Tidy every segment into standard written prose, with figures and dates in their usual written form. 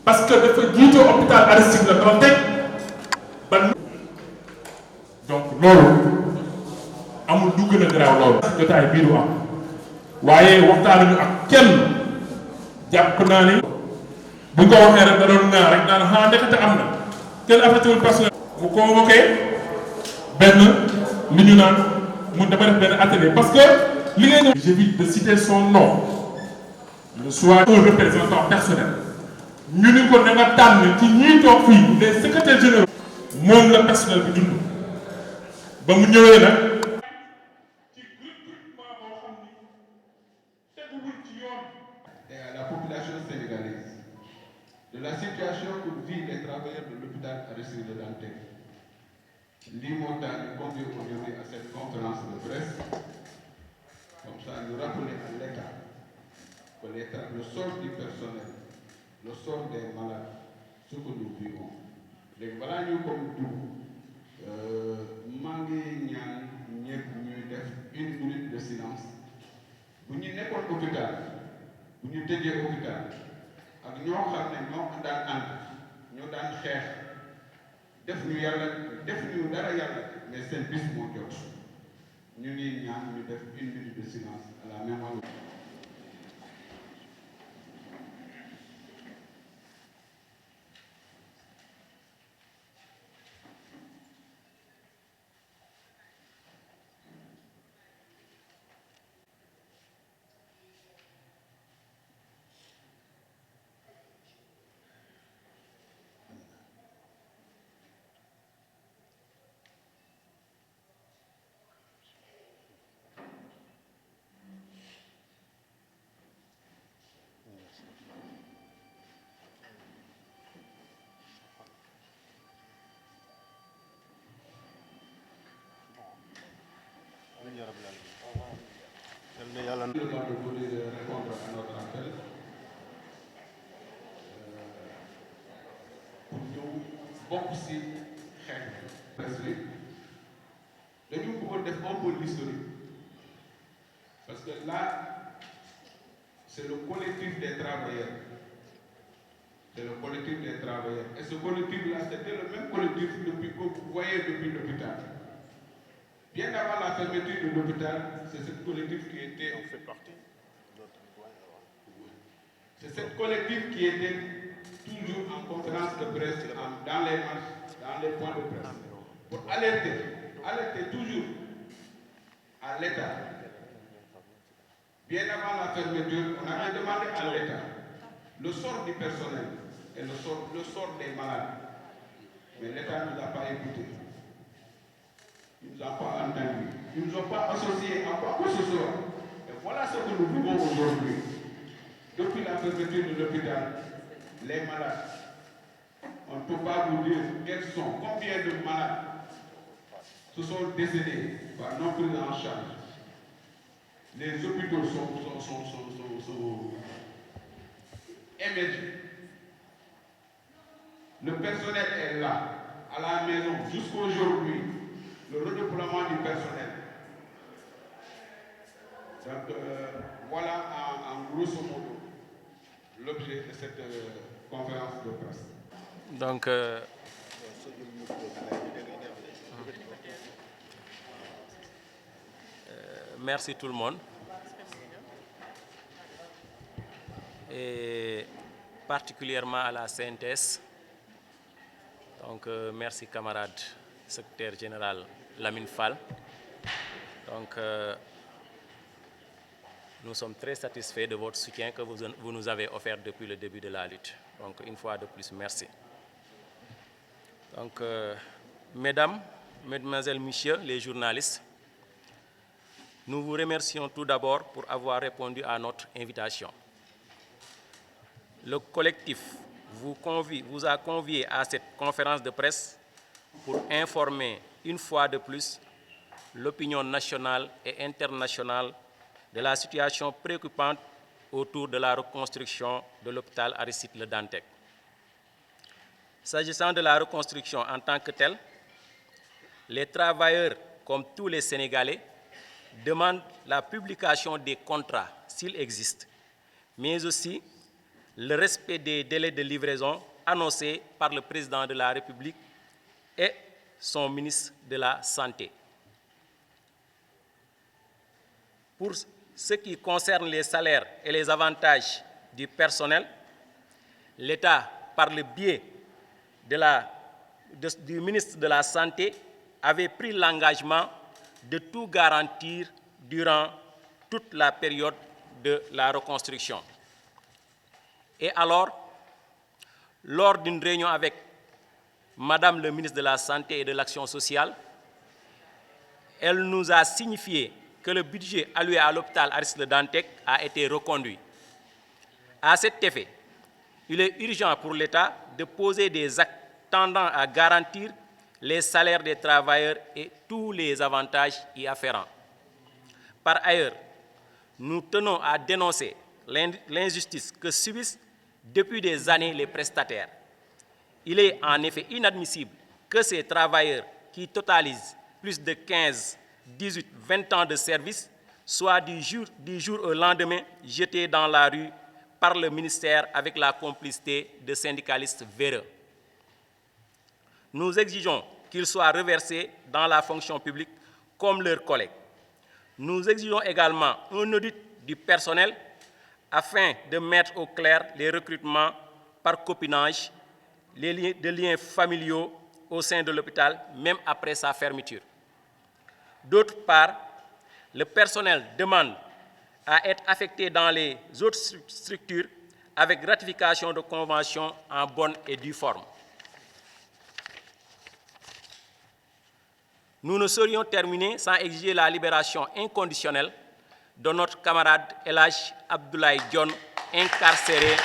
parce que dafa jiite hôpital Aristide Le Dantec ba donc loolu amul du gën a garaaw loolu jotaay bii du am waaye waxtaanuñu ak kenn jàpp naa ni bu ko waxee rek da doon naa rek naan xanaa ndekete am na kenn affectéwul personnel mu convoqué benn li ñu naan mu dafa def benn atelier parce que li ngay ñëw j'évite de citer son nom soit un représentant personnel ñu ni ko da nga tànn ci ñiy toog fii les secrétaires généraux moom la personnel bi dund ba mu ñëwee nag ci recrutement boo xam ni teguwul ci yoon. Et à la population sénégalaise de la situation que vivent les travailleurs de l'hôpital Aristide Le Dantec. Lii moo tax ñu convie aujourd'hui à cette conférence de presse comme ça ñu rappeler à l'État que le sort du personnel, le sort des malades, ce que nous vivons. léegi balaa ñu comme dugg maa ngi ñaan ñëpp ñuy def une minute de silence bu ñu nekkoon hôpital bu ñu tëjee hôpital ak ñoo xam ne ñoo daan ànd ñoo daan xeex def ñu yàlla def ñu dara yàlla mais seen bis moo jot ñu ngi ñaan ñu def une minute de silence à la mémoire. De vouloir répondre à notre appel pour ñëw bokk ci xeex bi dañu bëggoon def un peu l'historique parce que là c'est le collectif des travailleurs et ce collectif là c'était le même collectif depuis que vous voyez depuis l'hôpital. Bien avant la fermeture de l'hôpital, c'est ce collectif qui était... On fait partie de notre point. C'est ce collectif qui était toujours en conférence de presse, dans les marches, dans les points de presse, pour alerter toujours à l'État. Bien avant la fermeture, on avait demandé à l'État le sort du personnel et le sort des malades. Mais l'État ne nous a pas écoutés. Ils ne nous ont pas entendus. Ils ne nous ont pas associés à quoi que ce soit. Et voilà ce que nous vivons aujourd'hui. Depuis la fermeture de l'hôpital, les malades, on ne peut pas vous dire quels sont, combien de malades se sont décédés par non prise en charge. Les hôpitaux sont émergés. Le personnel est là, à la maison, jusqu'aujourd'hui. Le redéploiement du personnel. Donc voilà en grosso modo l'objet de cette conférence de presse. Donc merci tout le monde et particulièrement à la CNTS. Donc merci camarade secrétaire général Lamine Fall. Donc nous sommes très satisfaits de votre soutien que vous nous avez offert depuis le début de la lutte. Donc une fois de plus, merci. Donc mesdames, mesdemoiselles, messieurs les journalistes, nous vous remercions tout d'abord pour avoir répondu à notre invitation. Le collectif vous a convié à cette conférence de presse pour informer une fois de plus l'opinion nationale et internationale de la situation préoccupante autour de la reconstruction de l'hôpital Aristide Le Dantec. S'agissant de la reconstruction en tant que telle, les travailleurs, comme tous les Sénégalais, demandent la publication des contrats s'il existe, mais aussi le respect des délais de livraison annoncés par le président de la République et son ministre de la Santé. Pour ce qui concerne les salaires et les avantages du personnel, l'État, par le biais du ministre de la Santé, avait pris l'engagement de tout garantir durant toute la période de la reconstruction. Et alors, lors d'une réunion avec Madame le ministre de la Santé et de l'Action sociale, elle nous a signifié que le budget alloué à l'hôpital Aristide Le Dantec a été reconduit. À cet effet, il est urgent pour l'État de poser des actes tendant à garantir les salaires des travailleurs et tous les avantages y afférents. Par ailleurs, nous tenons à dénoncer l'injustice que subissent depuis des années les prestataires. Il est en effet inadmissible que ces travailleurs qui totalisent plus de 15, 18, 20 ans de service soient du jour au lendemain jetés dans la rue par le ministère avec la complicité de syndicalistes véreux. Nous exigeons qu'ils soient reversés dans la fonction publique comme leurs collègues. Nous exigeons également un audit du personnel afin de mettre au clair les recrutements par copinage, les liens familiaux au sein de l'hôpital, même après sa fermeture. D'autre part, le personnel demande à être affecté dans les autres structures avec ratification de conventions en bonne et due forme. Nous ne saurions terminer sans exiger la libération inconditionnelle de notre camarade El Hadj Abdoulaye Dione, incarcéré.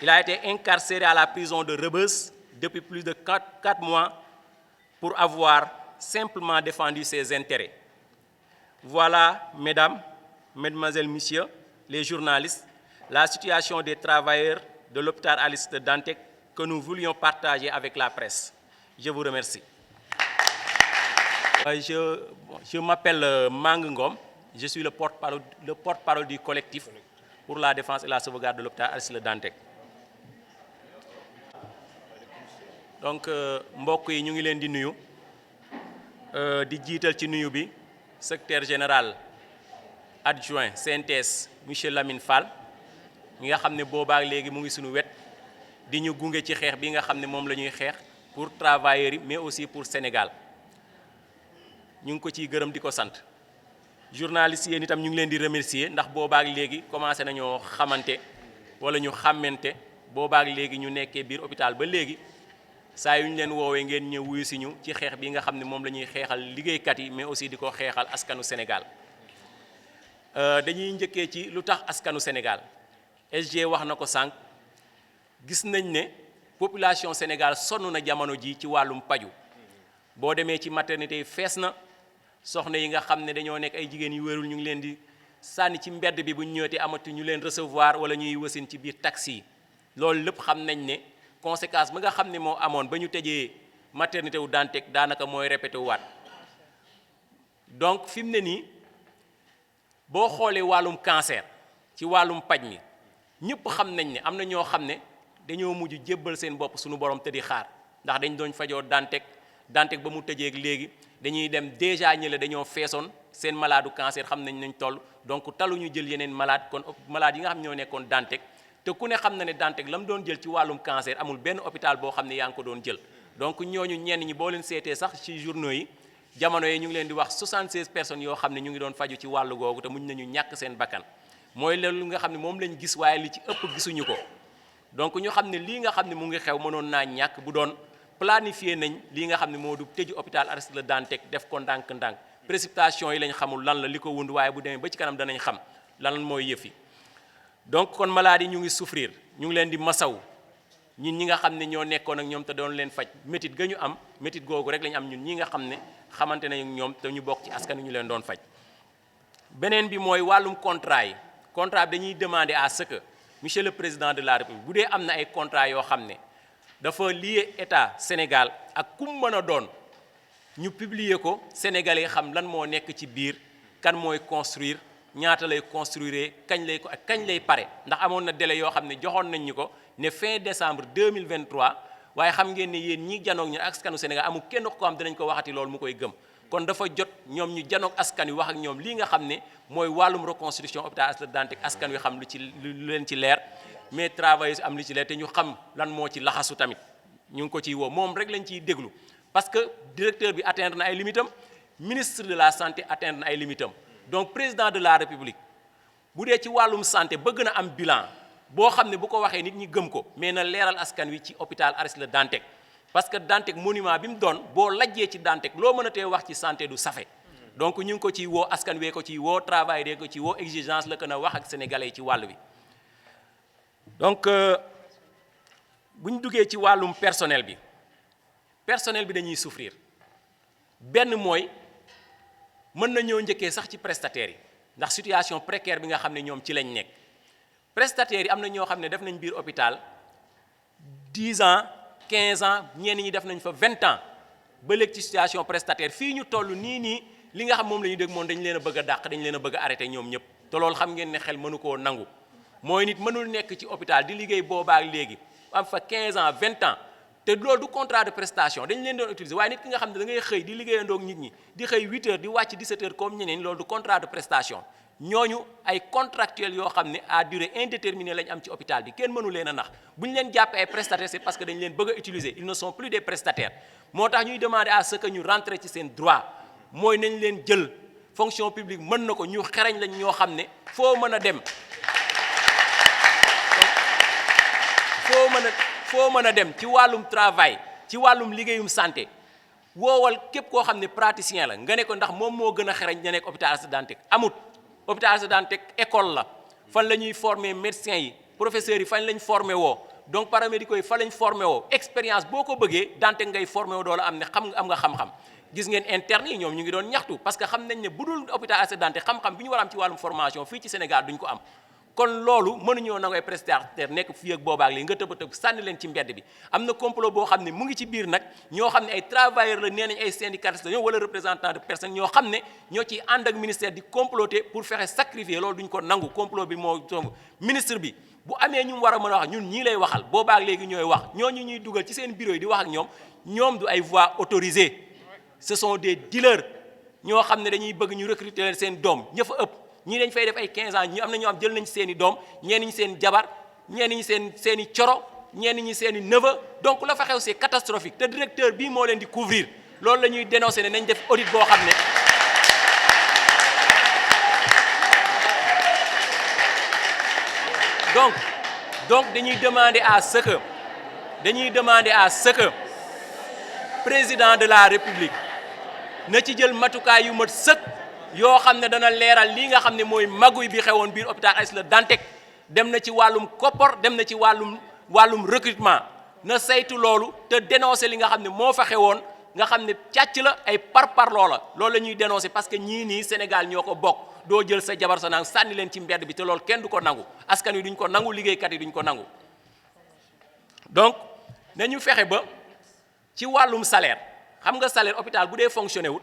Il a été incarcéré à la prison de Rebeuss depuis plus de 4 mois pour avoir simplement défendu ses intérêts. Voilà, mesdames, mesdemoiselles, messieurs, les journalistes, la situation des travailleurs de l'hôpital Aristide Le Dantec que nous voulions partager avec la presse. Je vous remercie. Je m'appelle Mang Ngom, je suis le porte-parole du collectif pour la défense et la sauvegarde de l'hôpital Aristide Le Dantec. Donc mbokk yi ñu ngi leen di nuyu di jiital ci nuyu bi secrétaire général adjoint CNTS monsieur Lamine Fall mi nga xam ne boobaak léegi mu ngi suñu wet di ñu gunge ci xeex bi nga xam ne moom la ñuy xeex pour travailleurs yi mais aussi pour Sénégal ñu ngi ko ciy gërëm di ko sant. Journalistes yi itam ñu ngi leen di remercier ndax boobaak léegi commencé nañoo xamante wala ñu xàmmante boobaak léegi ñu nekkee biir hôpital ba léegi. saa yu ñu leen woowee ngeen ñëw wuyu si ñu ci xeex bi nga xam ne moom la ñuy xeexal liggéeykat yi mais aussi di ko xeexal askanu Sénégal dañuy njëkkee ci lu tax askanu Sénégal SG wax na ko sànq gis nañ ne population Sénégal sonn na jamono ji ci wàllum paju boo demee ci maternité yi fees na soxna yi nga xam ne dañoo nekk ay jigéen yu wérul ñu ngi leen di sànni ci mbedd bi bu ñu ñëwee amatu ñu leen recevoir wala ñuy wasin ci biir taxi yi loolu lépp xam nañ ne. conséquence ba nga xam ne moo amoon ba ñu tëjee maternité wu Dantec daanaka mooy répété waat donc fi mu ne nii boo xoolee wàllum cancer ci wàllum paj mi ñëpp xam nañ ne am na ñoo xam ne dañoo mujj jébbal seen bopp suñu borom te di xaar ndax dañ doon fajoo Dantec ba mu tëjeeg léegi dañuy dem déjà ñële dañoo feesoon seen malade du cancer xam nañ toll donc taluñu jël yeneen malade kon malade yi nga xam ñoo nekkoon Dantec te ku ne xam na ne Dantec la mu doon jël ci wàllum cancer amul benn hôpital boo xam ne yaa ngi ko doon jël donc ñooñu ñenn ñi boo leen seetee sax ci journaux yi jamono yi ñu ngi leen di wax 76 personnes yoo xam ne ñu ngi doon faju ci wàllu googu te muñ nañu ñàkk seen bakkan mooy loolu nga xam ne moom lañ gis waaye li ci ëpp gisuñu ko donc ñu xam ne lii nga xam ne mu ngi xew mënoon naa ñàkk bu doon planifié nañ lii nga xam ne moo du tëju hôpital Aristide Le Dantec def ko ndànk-ndànk précipitation yi lañ xamul lan la li ko wund waaye bu demee ba ci kanam danañ xam lan mooy yëf yi donc kon malade yi ñu ngi souffrir ñu ngi leen di masaw ñun ñi nga xam ne ñoo nekkoon ak ñoom te doon leen faj métit ga ñu am métit googu rek lañu am ñun ñi nga xam ne xamante nañu ñoom te ñu bokk ci askan wi ñu leen doon faj. beneen bi mooy wàllum contrat yi contrat bi dañuy demander à ce que monsieur le président de la république bu dee am na ay contrat yoo xam ne dafa lié état Sénégal ak kum mën a doon ñu publier ko sénégalais xam lan moo nekk ci biir kan mooy construire ñaata lay construire kañ lay ko ak kañ lay pare ndax amoon na délai yoo xam ne joxoon nañ ñu ko ne fin décembre 2023 waaye xam ngeen ne yéen ñi janoog ñu askanu Sénégal amul kenn ko am dinañ ko waxati loolu mu koy gëm kon dafa jot ñoom ñu janoog askan wi wax ak ñoom lii nga xam ne mooy wàllum reconstruction hôpital Aristide Le Dantec askan wi xam lu leen ci leer mais travailleurs am lu ci leer te ñu xam lan moo ci laxasu tamit ñu ngi ko ciy woo moom rek lañ ciy déglu parce que directeur bi atteindre na ay limitam ministre de la santé atteindre na ay limitam donc président de la république bu dee ci wàllum santé bëgg na am bilan boo xam ne bu ko waxee nit ñi gëm ko mais na leeral askan wi ci hôpital Aristide Le Dantec parce que Dantec monument bi mu doon boo lajjee ci Dantec loo mën a tee wax ci santé du safe donc ñu ngi ko ciy woo askan wee ko ciy woo travail dee ko ciy woo exigence la gën a wax ak sénégalais yi ci wàll bi donc bu ñu duggee ci wàllum personnel bi dañuy souffrir benn mooy mën na ñëw njëkkee sax ci prestataires yi ndax situation précaire bi nga xam ne ñoom ci lañ nekk prestataires yi am na ñoo xam ne def nañ biir hôpital 10 ans 15 ans ñenn ñi def nañ fa 20 ans ba léegi ci situation prestataire fii ñu toll nii li nga xam moom la ñuy dégg moom dañ leen a bëgg a dàq dañ leen a bëgg a arrêté ñoom ñëpp te loolu xam ngeen ne xel mënu koo nangu mooy nit mënul nekk ci hôpital di liggéey boobaak léegi am fa 15 ans 20 ans te loolu du contrat de prestation dañ leen doon utiliser waaye nit ki nga xam ne da ngay xëy di liggéeyandoog nit ñi di xëy 8 heures di wàcc 17 heures comme ñeneen loolu du contrat de prestation ñooñu ay contractuels yoo xam ne à durée indéterminée lañ am ci hôpital bi kenn mënu leen a nax bu ñu leen jàppee ay prestataires c'est parce que dañ leen bëgg a utiliser ils ne sont plus des prestataires moo tax ñuy demander à ce que ñu rentrer ci seen droit mooy nañ leen jël fonction publique mën na ko ñu xereñ lañ ñoo xam ne foo mën a dem foo mën a dem ci wàllum travail ci wàllum liggéeyum santé woowal képp koo xam ne praticien la nga ne ko ndax moom moo gën a xereñ ña nekk hôpital Aristide Le Dantec amut hôpital Aristide Le Dantec école la fan la ñuy former médecins yi professeurs yi fan lañ formé woo donc paramédicaux yi fan lañ formé woo expérience boo ko bëggee Dantec ngay formé woo doola am ne am nga xam-xam gis ngeen interne yi ñoom ñu ngi doon ñaxtu parce que xam nañ ne bu dul hôpital Aristide Le Dantec xam-xam bi ñu war a am ci wàllum formation fii ci Sénégal duñ ko am kon loolu mënuñoo nangu ay prestataire nekk fii ak boobaak li nga tëb a tëb sànni leen ci mbedd bi am na complot boo xam ne mu ngi ci biir nag ñoo xam ne ay travailleurs la nee nañ ay syndicalistes la ñoo wala représentant de personnes ñoo xam ne ñoo ciy ànd ak ministère di comploter pour fexe sacrifier loolu duñ ko nangu complot bi moo song ministre bi bu amee ñu war a mën a wax ñun ñii lay waxal boobaak léegi ñooy wax ñooñu ñuy dugal ci seen bureau yi di wax ak ñoom du ay voix autorisées ce sont des dealers ñoo xam ne dañuy bëgg ñu recruter leen seen doom ña fa ëpp ñii dañ fay def ay 15 ans ñi am na ñoo am jël nañ seen i doom ñenn ñi seen jabar ñenn ñi seen i coro ñenn ñi seen i neveu donc la fa xew c'est catastrophique te directeur bii moo leen di couvrir loolu la ñuy dénoncer ne nañ def audit boo xam ne donc dañuy demander à ce que président de la République na ci jël matukaay yu mat sëkk yoo xam ne dana leeral lii nga xam ne mooy maguy bi xewoon biir hôpital Aristide Le Dantec dem na ci wàllum koppor dem na ci wàllum recrutement na saytu loolu te dénoncer li nga xam ne moo fa xewoon nga xam ne càcc la ay par loola loolu la ñuy dénoncer parce que ñii nii Sénégal ñoo ko bokk doo jël sa jabar sa nang sànni leen ci mbedd bi te loolu kenn du ko nangu askan wi duñ ko nangu liggéeykat yi duñ ko nangu donc nañu fexe ba ci wàllum salaire xam nga salaire hôpital bu dee fonctionné wul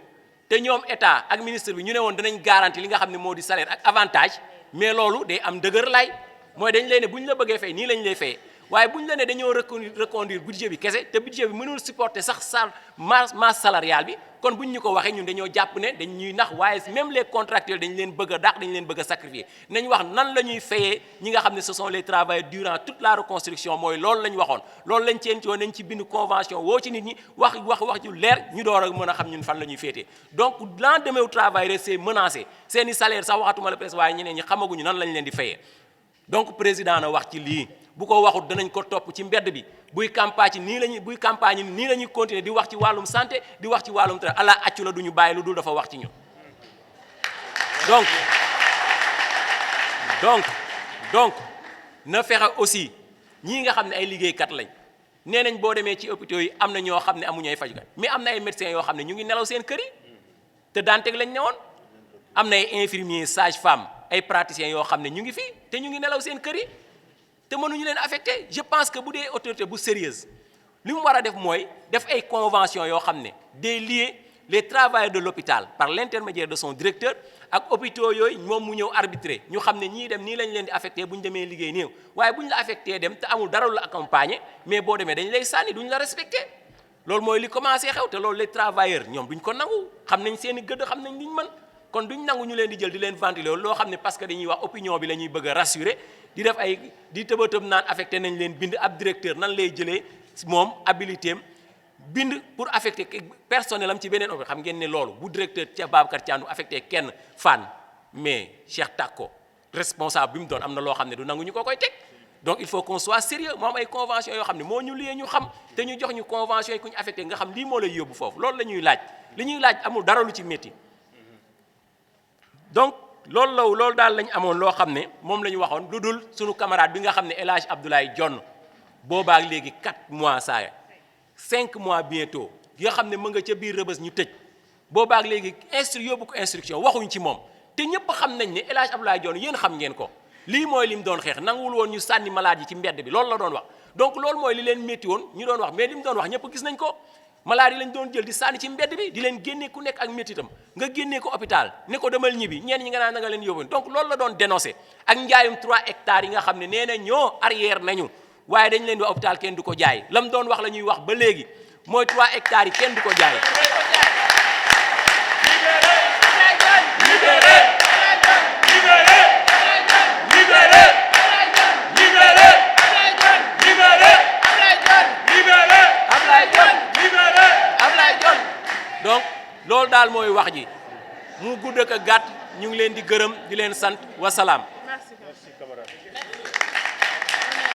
te ñoom état ak ministre bi ñu ne woon danañ garanti li nga xam ne moo di salaire ak avantage mais loolu day am dëgër lay mooy dañ lay ne bu ñu la bëggee fay nii lañ lay fayee waaye bu ñu la ne dañoo reconduire budget bi kese te budget bi mënul supporter sax masse salariale bi kon bu ñu ko waxee ñun dañoo jàpp ne dañ ñuy nax waaye même les contractuels dañ leen bëgg a dàq dañ leen bëgg a sacrifier nañ wax nan la ñuy fayee ñi nga xam ne ce sont les travailleurs durant toute la reconstruction mooy loolu la ñu waxoon loolu lañ ceen ci woon nañ ci bind convention woo ci nit ñi wax ju leer ñu door a mën a xam ñun fan la ñuy féetee donc lendemain au travail rek c'est menacé seeni salaire sax waxatuma la presse waaye ñeneen ñi xamaguñu nan lañ leen di fayee donc président na wax ci lii bu ko waxut danañ ko topp ci mbedd bi buy campagne nii la ñuy continuer di wax ci wàllum santé di wax ci wàllum tra ala accu la du ñu bàyyi lu dul dafa wax ci ñun donc na fexe aussi ñii nga xam ne ay liggéeykat lañ nee nañ boo demee ci hôpitaux yi am na ñoo xam ne amuñu ay fajukat mais am na ay médecins yoo xam ne ñu ngi nelaw seen kër yi te Dantec lañ newoon am na ay infirmiers sage-femme ay praticiens yoo xam ne ñu ngi fii te ñu ngi nelaw seen kër yi te mënuñu leen affecté je pense que bu dee autorité bu sérieuse li mu war a def mooy def ay convention yoo xam ne day lié les travailleurs de l'hôpital par l'intermédiaire de son directeur ak hôpitaux yooyu moom mu ñëw arbitrer ñu xam ne ñii dem nii lañ leen di affecté bu ñu demee liggéey néew waaye bu ñu la affecté dem te amul dara lu la accompagner mais boo demee dañ lay sànni duñ la respecté loolu mooy li commencé xew te loolu les travailleurs ñoom duñ ko nangu xam nañ seen i gëdd xam nañ liñ mën kon duñ nangu ñu leen di jël di leen ventiler loo xam ne parce que dañuy wax opinion bi la ñuy bëgg a rassurer di def ay di tëbatëb naan affecté nañ leen bind ab directeur nan lay jëlee moom habilité am bind pour affecter personnel am ci beneen hôpital xam ngeen ne loolu bu directeur Cheikh Babacar Thiandoum affecté kenn Fann mais Cheikh Tako responsable bi mu doon am na loo xam ne du nangu ñu ko koy teg donc il faut qu'on soit sérieux moo am ay convention yoo xam ne moo ñu liyee ñu xam te ñu jox ñu convention yi ku ñu affecté nga xam lii moo lay yóbbu foofu loolu la ñuy laaj li ñuy laaj amul dara lu ci métti donc loolu daal lañ amoon loo xam ne moom la ñu waxoon lu dul suñu camarade bi nga xam ne El Hadj Abdoulaye Dione boobaak léegi 4 mois saa 5 mois bientôt yoo xam ne mën nga ca biir Rebeuss ñu tëj boobaak léegi yóbbu ko instruction waxuñ ci moom te ñëpp xam nañ ne El Hadj Abdoulaye Dione yéen xam ngeen ko lii mooy li mu doon xeex nanguwul woon ñu sànni malade yi ci mbedd bi loolu la doon wax donc loolu mooy li leen métti woon ñu doon wax mais li mu doon wax ñëpp gis nañ ko malade yi lañ doon jël di sànni ci mbedd bi di leen génnee ku nekk ak méttitam nga génnee ko hôpital ne ko demal ñibbi ñenn ñi nga naan na nga leen yóbbu donc loolu la doon dénoncé ak njaayum 3 hectares yi nga xam ne nee na ñoo arrière nañu waaye dañ leen di hôpital kenn du ko jaay lam doon wax la ñuy wax ba léegi mooy 3 hectares yi kenn du ko jaay. donc loolu daal mooy wax ji mu gudd ak gàtt ñu ngi leen di gërëm di leen sant wasalaam. Merci camarade.